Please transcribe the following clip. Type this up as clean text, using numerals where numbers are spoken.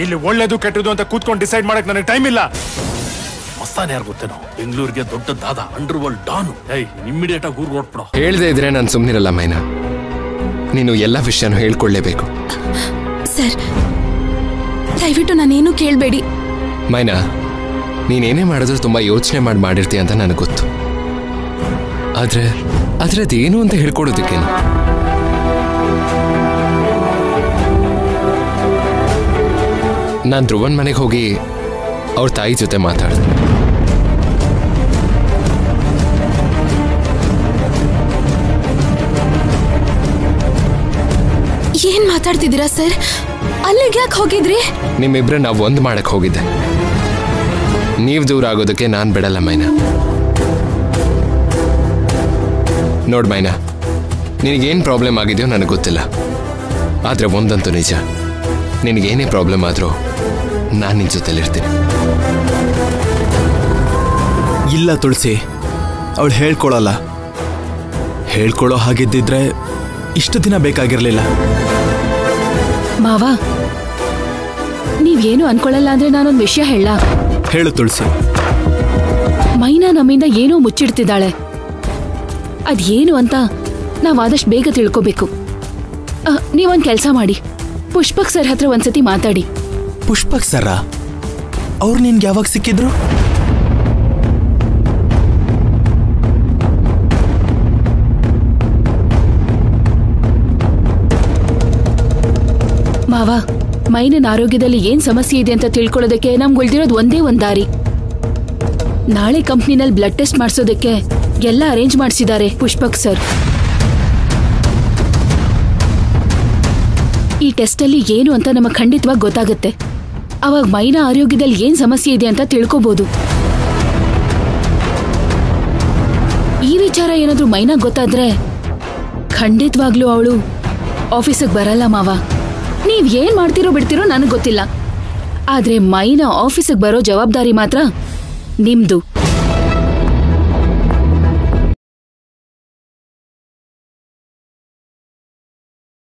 ಇಲ್ಲಿ ಒಳ್ಳೇದು ಕೆಟ್ಟದು ಅಂತ ಕೂತ್ಕೊಂಡು ಡಿಸೈಡ್ ಮಾಡಕ್ ನನಗೆ ಟೈಮ್ ಇಲ್ಲ. ಮಸ್ತಾನ ಯಾರು ಗೊತ್ತೇನೋ, ಬೆಂಗಳೂರಿಗೆ ದೊಡ್ಡದಾದ ಅಂಡರ್ ವರ್ಲ್ಡ್ ಡಾನು. ಇಮ್ಮಿಡಿಯೇಟ್ ಆಗಿ ಊರ್ ಹೊರಟ್ಬಿಡೋ. ಹೇಳ್ದೆ ಇದ್ರೆ ನಾನು ಸುಮ್ನಿರಲ್ಲ ಮೈನಾ, ನೀನು ಎಲ್ಲ ವಿಷಯನೂ ಹೇಳ್ಕೊಳ್ಳೇಬೇಕು. ಸರ್ ದಯವಿಟ್ಟು ನಾನೇನು ಕೇಳಬೇಡಿ. ಮೈನಾ, ನೀನೇನೇ ಮಾಡಿದ್ರು ತುಂಬಾ ಯೋಚನೆ ಮಾಡಿರ್ತೀಯ ಅಂತ ನನಗೆ ಗೊತ್ತು. ಆದ್ರೆ ಅದೇನು ಅಂತ ಹೇಳ್ಕೊಡೋದಕ್ಕೇನು? ನಾನು ಧ್ರುವನ್ ಮನೆಗೆ ಹೋಗಿ ಅವ್ರ ತಾಯಿ ಜೊತೆ ಮಾತಾಡಿದೆ. ಏನ್ ಮಾತಾಡ್ತಿದ್ದೀರಾ ಸರ್? ಅಲ್ಲಿಗೆ ಯಾಕೆ ಹೋಗಿದ್ರಿ? ನಿಮ್ಮಿಬ್ರೆ ನಾವು ಒಂದು ಮಾಡಕ್ ಹೋಗಿದ್ದೆ. ನೀವು ದೂರ ಆಗೋದಕ್ಕೆ ನಾನು ಬಿಡಲ್ಲ ಮೈನಾ. ನೋಡ್ ಮೈನಾ, ನಿನಗೇನು ಪ್ರಾಬ್ಲಮ್ ಆಗಿದೆಯೋ ನನಗೆ ಗೊತ್ತಿಲ್ಲ. ಆದ್ರೆ ಒಂದಂತೂ ನಿಜ, ನಿನಗೇನೇ ಪ್ರಾಬ್ಲಮ್ ಆದ್ರೂ ನಾನು ನಿನ್ನ ಜೊತೆಲಿರ್ತೀನಿ. ಇಲ್ಲ ತುಳಸಿ, ಅವಳು ಹೇಳ್ಕೊಳಲ್ಲ. ಹೇಳ್ಕೊಳ್ಳೋ ಹಾಗಿದ್ದಿದ್ರೆ ಇಷ್ಟು ದಿನ ಬೇಕಾಗಿರ್ಲಿಲ್ಲ. ಮಾವ, ನೀವೇನು ಅನ್ಕೊಳ್ಳಲ್ಲ ಅಂದ್ರೆ ನಾನೊಂದು ವಿಷಯ ಹೇಳ. ಹೇಳು ತುಳಸಿ. ಮೈನಾ ನಮ್ಮಿಂದ ಏನೋ ಮುಚ್ಚಿಡ್ತಿದ್ದಾಳೆ. ಅದೇನು ಅಂತ ನಾವಾದಷ್ಟು ಬೇಗ ತಿಳ್ಕೋಬೇಕು. ನೀವೊಂದು ಕೆಲಸ ಮಾಡಿ, ಪುಷ್ಪಕ್ ಸರ್ ಹತ್ರ ಒಂದ್ಸತಿ ಮಾತಾಡಿ. ಪುಷ್ಪಕ್ ಸರ? ಅವ್ರು ನಿನ್ಗೆ ಯಾವಾಗ ಸಿಕ್ಕಿದ್ರು? ಮಾವ, ಮೈನನ್ ಆರೋಗ್ಯದಲ್ಲಿ ಏನ್ ಸಮಸ್ಯೆ ಇದೆ ಅಂತ ತಿಳ್ಕೊಳ್ಳೋದಕ್ಕೆ ನಮ್ಗೆ ಉಳಿದಿರೋದು ಒಂದೇ ಒಂದು ದಾರಿ. ನಾಳೆ ಕಂಪ್ನಿನಲ್ಲಿ ಬ್ಲಡ್ ಟೆಸ್ಟ್ ಮಾಡಿಸೋದಕ್ಕೆ ಎಲ್ಲ ಅರೇಂಜ್ ಮಾಡಿಸಿದ್ದಾರೆ ಪುಷ್ಪಕ್ ಸರ್. ಈ ಟೆಸ್ಟಲ್ಲಿ ಏನು ಅಂತ ನಮಗೆ ಖಂಡಿತವಾಗಿ ಗೊತ್ತಾಗುತ್ತೆ. ಅವಾಗ ಮೈನಾ ಆರೋಗ್ಯದಲ್ಲಿ ಏನ್ ಸಮಸ್ಯೆ ಇದೆ ಅಂತ ತಿಳ್ಕೋಬಹುದು. ಈ ವಿಚಾರ ಏನಾದ್ರೂ ಮೈನಾ ಗೊತ್ತಾದ್ರೆ ಖಂಡಿತವಾಗ್ಲೂ ಅವಳು ಆಫೀಸಿಗೆ ಬರಲ್ಲ ಮಾವ. ನೀವ್ ಏನ್ ಮಾಡ್ತಿರೋ ಬಿಡ್ತಿರೋ ನನಗೆ ಗೊತ್ತಿಲ್ಲ, ಆದ್ರೆ ಮೈನಾ ಆಫೀಸಿಗೆ ಬರೋ ಜವಾಬ್ದಾರಿ ಮಾತ್ರ ನಿಮ್ದು.